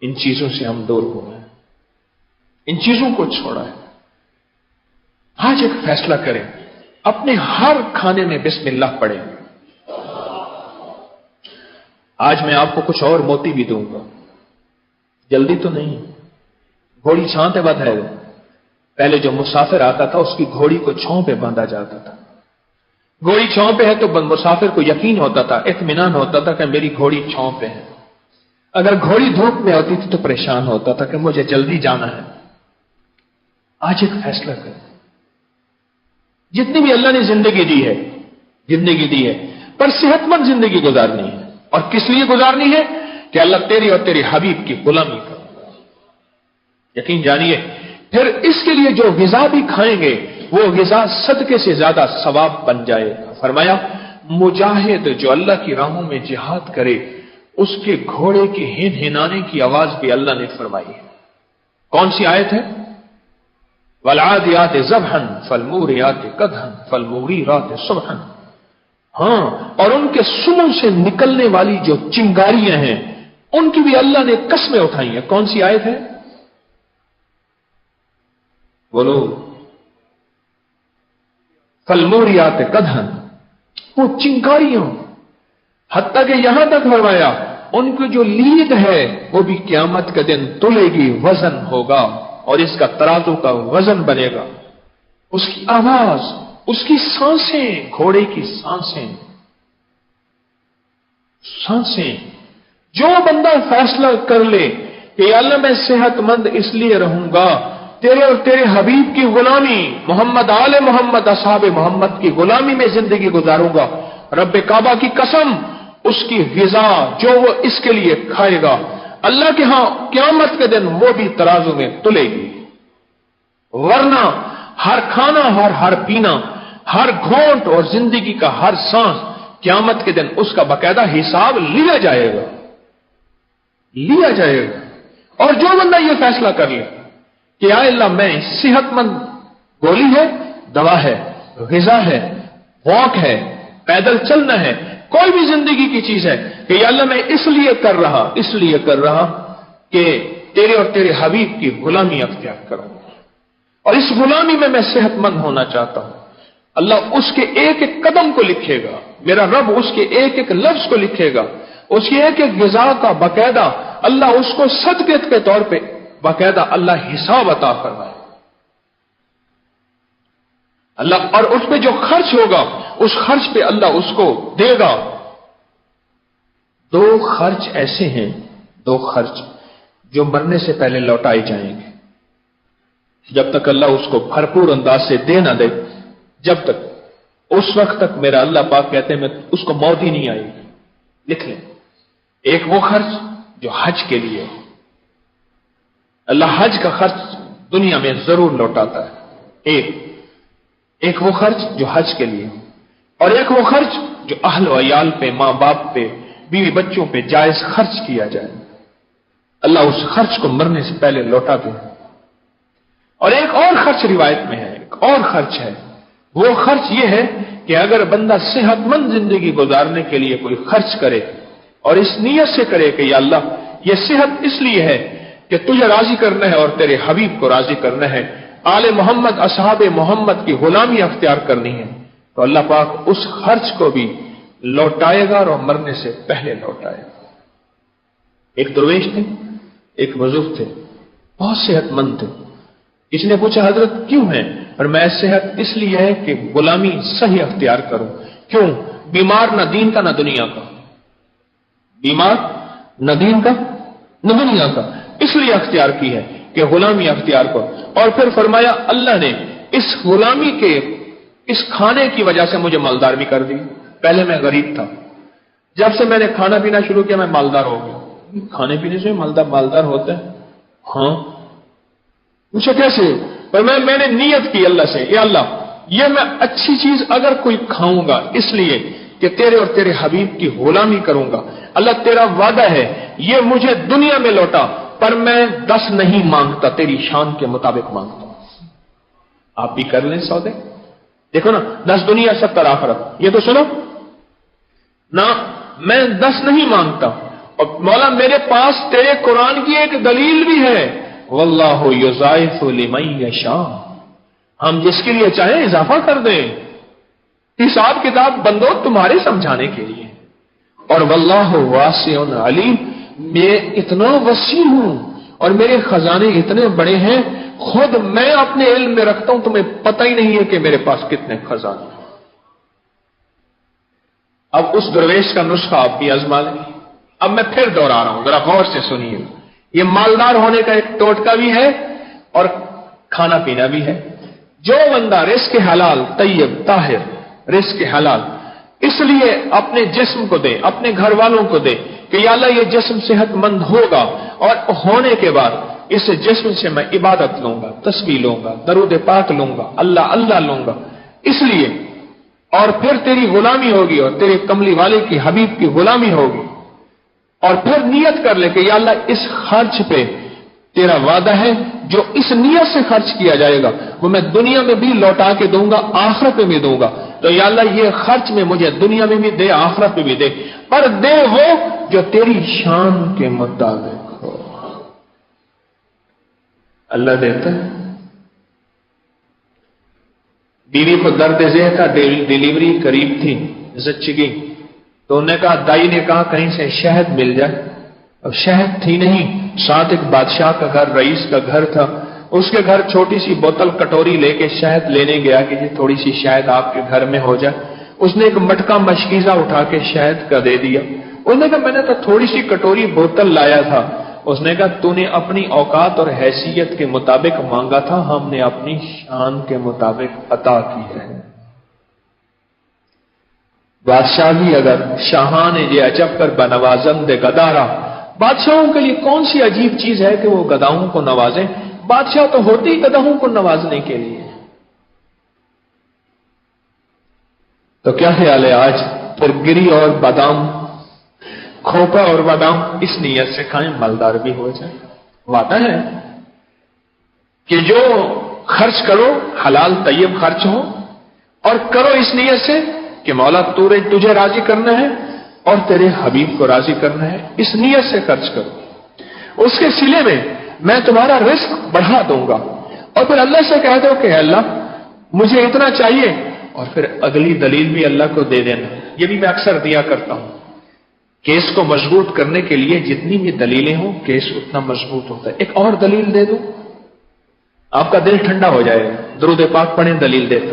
इन चीजों से हम दूर हो गए, इन चीजों को छोड़ा है। आज एक फैसला करें, अपने हर खाने में बिस्मिल्लाह पढ़ें। आज मैं आपको कुछ और मोती भी दूंगा, जल्दी तो नहीं। घोड़ी छां पे बंधा है। पहले जो मुसाफिर आता था उसकी घोड़ी को छां पे बांधा जाता था। घोड़ी छां पे है तो मुसाफिर को यकीन होता था, इत्मीनान होता था कि मेरी घोड़ी छां पे है। अगर घोड़ी धूप में होती थी तो परेशान होता था कि मुझे जल्दी जाना है। आज एक फैसला कर, जितनी भी अल्लाह ने जिंदगी दी है पर सेहतमंद जिंदगी गुजारनी है। और किस लिए गुजारनी है? कि अल्लाह तेरी और तेरे हबीब की गुलामी करूंगा। यकीन जानिए, फिर इसके लिए जो ग़िज़ा भी खाएंगे वो ग़िज़ा सदके से ज्यादा सवाब बन जाएगा। फरमाया, मुजाहिद जो अल्लाह की राहों में जिहाद करे उसके घोड़े के हिनहिनाने की आवाज भी अल्लाह ने फरमाई है। कौन सी आयत है? वलआदियात ज़बहन फलमूरियात कदहन फलमूगिरात सुबहन। हां, और उनके सुनों से निकलने वाली जो चिंगारियां हैं उनकी भी अल्लाह ने कसमें उठाई हैं। कौन सी आयत है? बोलो। फलमूरियात कदहन, वो चिंगारियों, हत्ता कि यहां तक फरमाया उनकी जो लीद है वो भी क़यामत के दिन तुलेगी, वजन होगा और इसका तराजू का वजन बनेगा। उसकी आवाज, उसकी सांसें, घोड़े की सांसें, जो बंदा फैसला कर ले कि अल्लाह मैं सेहतमंद इसलिए रहूंगा, तेरे और तेरे हबीब की गुलामी, मोहम्मद आले मोहम्मद असहाबे मोहम्मद की गुलामी में जिंदगी गुजारूंगा, रब्बे काबा की कसम, उसकी ग़िज़ा जो वो इसके लिए खाएगा अल्लाह के यहां क़यामत के दिन वो भी तराजू में तुलेगी। वरना हर खाना, हर पीना, हर घोंट और जिंदगी का हर सांस क़यामत के दिन उसका बाकायदा हिसाब लिया जाएगा। और जो बंदा ये फैसला कर ले कि या अल्लाह मैं सेहतमंद, गोली है, दवा है, ग़िज़ा है, वॉक है, पैदल चलना है, कोई भी जिंदगी की चीज है कि या अल्लाह मैं इसलिए कर रहा कि तेरे और तेरे हबीब की गुलामी अख्तियार करूं और इस गुलामी में मैं सेहतमंद होना चाहता हूं। अल्लाह उसके एक एक कदम को लिखेगा, मेरा रब उसके एक एक लफ्ज को लिखेगा, उसकी एक एक ग़िज़ा का बाकायदा अल्लाह उसको सदक़े के तौर पे बाकायदा अल्लाह हिसाब अता फरमाए अल्लाह। और उस पे जो खर्च होगा उस खर्च पे अल्लाह उसको देगा। दो खर्च ऐसे हैं, दो खर्च जो मरने से पहले लौटाए जाएंगे। जब तक अल्लाह उसको भरपूर अंदाज से दे ना दे, जब तक, उस वक्त तक मेरा अल्लाह पाक कहते हैं मैं उसको मौत ही नहीं आएगी। लिख लें, एक वो खर्च जो हज के लिए, अल्लाह हज का खर्च दुनिया में जरूर लौटाता है। एक वो खर्च जो हज के लिए, और एक वो खर्च जो अहल व अयाल पे, मां बाप पे, बीवी बच्चों पे जायज खर्च किया जाए, अल्लाह उस खर्च को मरने से पहले लौटा दे। और एक और खर्च रिवायत में है, एक और खर्च है, वो खर्च ये है कि अगर बंदा सेहतमंद जिंदगी गुजारने के लिए कोई खर्च करे और इस नीयत से करे कि या अल्लाह ये सेहत इसलिए है कि तुझे राजी करना है और तेरे हबीब को राजी करना है, आले मोहम्मद असहाबे मोहम्मद की गुलामी अख्तियार करनी है, तो अल्लाह पाक उस खर्च को भी लौटाएगा और मरने से पहले लौटाएगा। एक दरवेश थे, एक बुजुर्ग थे, बहुत सेहतमंद थे। इसने पूछा हजरत क्यों है? और मैं सेहत इसलिए है कि गुलामी सही अख्तियार करूं। क्यों? बीमार न दीन का न दुनिया का, बीमार न दीन का न दुनिया का, इसलिए अख्तियार की है कि गुलामी अख्तियार करो। और फिर फरमाया अल्लाह ने इस गुलामी के, इस खाने की वजह से मुझे मालदार भी कर दी। पहले मैं गरीब था, जब से मैंने खाना पीना शुरू किया मैं मालदार हो गया। खाने पीने से मालदार होता है? हाँ। पूछा कैसे? पर मैंने नियत की अल्लाह से, या अल्लाह ये मैं अच्छी चीज अगर कोई खाऊंगा इसलिए कि तेरे और तेरे हबीब की गुलामी करूंगा, अल्लाह तेरा वादा है ये मुझे दुनिया में लौटा, पर मैं 10 नहीं मांगता, तेरी शान के मुताबिक मांगता हूं। आप भी कर लें सौदे, देखो ना, 10 दुनिया 70 आखिरत। ये तो सुनो ना, मैं 10 नहीं मांगता, और मौला मेरे पास तेरे कुरान की एक दलील भी है, वल्लाहु युज़ाइफु लिमन यशा, हम जिसके लिए चाहे इजाफा कर दें। हिसाब किताब बंदो तुम्हारे समझाने के लिए। और वल्लाहु वासिउन अलीम, मैं इतना वसी हूं और मेरे खजाने इतने बड़े हैं, खुद मैं अपने इल्म में रखता हूं, तुम्हें पता ही नहीं है कि मेरे पास कितने खजाने हैं। अब उस दरवेश का नुस्खा आप भी आजमा लें, اب میں پھر دوہرا رہا ہوں، ذرا غور سے سنیے. یہ مالدار ہونے کا ایک ٹوٹکا بھی ہے اور کھانا پینا بھی ہے. جو بندہ رزق حلال طیب طاہر رزق حلال اس لیے اپنے جسم کو دے، اپنے گھر والوں کو دے کہ یا اللہ یہ جسم صحت مند ہوگا اور ہونے کے بعد اس جسم سے میں عبادت لوں گا، تسبیح لوں گا، درود پاک لوں گا، اللہ اللہ لوں گا، اس لیے. اور پھر تیری غلامی ہوگی اور تیرے کملی والے کی حبیب کی غلامی ہوگی. اور پھر نیت کر لے کہ یا اللہ اس خرچ پہ تیرا وعدہ ہے، جو اس نیت سے خرچ کیا جائے گا وہ میں دنیا میں بھی لوٹا کے دوں گا، آخرت میں بھی دوں گا. تو یا اللہ یہ خرچ میں مجھے دنیا میں بھی دے، آخرت میں بھی دے، پر دے وہ جو تیری شان کے مطابق ہو. اللہ دیتا ہے. بیوی کو درد ذہن کا ڈیلیوری قریب تھی، زچگی، تو انہوں نے کہا، دائی نے کہا کہیں سے شہد مل جائے. اب شہد تھی نہیں. ساتھ ایک بادشاہ کا گھر، رئیس کا گھر تھا. اس کے گھر چھوٹی سی بوتل کٹوری لے کے شہد لینے گیا کہ یہ تھوڑی سی شہد آپ کے گھر میں ہو جائے. اس نے ایک مٹکا مشکیزہ اٹھا کے شہد کا دے دیا. اس نے کہا میں نے تو تھوڑی سی کٹوری بوتل لایا تھا. اس نے کہا تو نے اپنی اوقات اور حیثیت کے مطابق مانگا تھا، ہم نے اپنی شان کے مطابق عطا کی ہے. بادشاہ بھی اگر شاہان یہ عجب کر بنوازند گدارا، بادشاہوں کے لیے کون سی عجیب چیز ہے کہ وہ گداؤں کو نوازیں؟ بادشاہ تو ہوتے ہی گداؤں کو نوازنے کے لیے. تو کیا خیال ہے آج پھر گری اور بادام، کھوپا اور بادام اس نیت سے کھائیں مالدار بھی ہو جائے. وعدہ ہے کہ جو خرچ کرو حلال طیب خرچ ہو، اور کرو اس نیت سے کہ مولا تجھے راضی کرنا ہے اور تیرے حبیب کو راضی کرنا ہے. اس نیت سے خرچ کرو. اس کے سلے میں میں تمہارا رزق بڑھا دوں گا. اور پھر اللہ سے کہہ دو کہ اللہ مجھے اتنا چاہیے، اور پھر اگلی دلیل بھی اللہ کو دے دینا. یہ بھی میں اکثر دیا کرتا ہوں. کیس کو مضبوط کرنے کے لیے جتنی بھی دلیلیں ہوں کیس اتنا مضبوط ہوتا ہے. ایک اور دلیل دے دو، آپ کا دل ٹھنڈا ہو جائے گا. درود پاک پڑھیں، دلیل دیتا ہوں.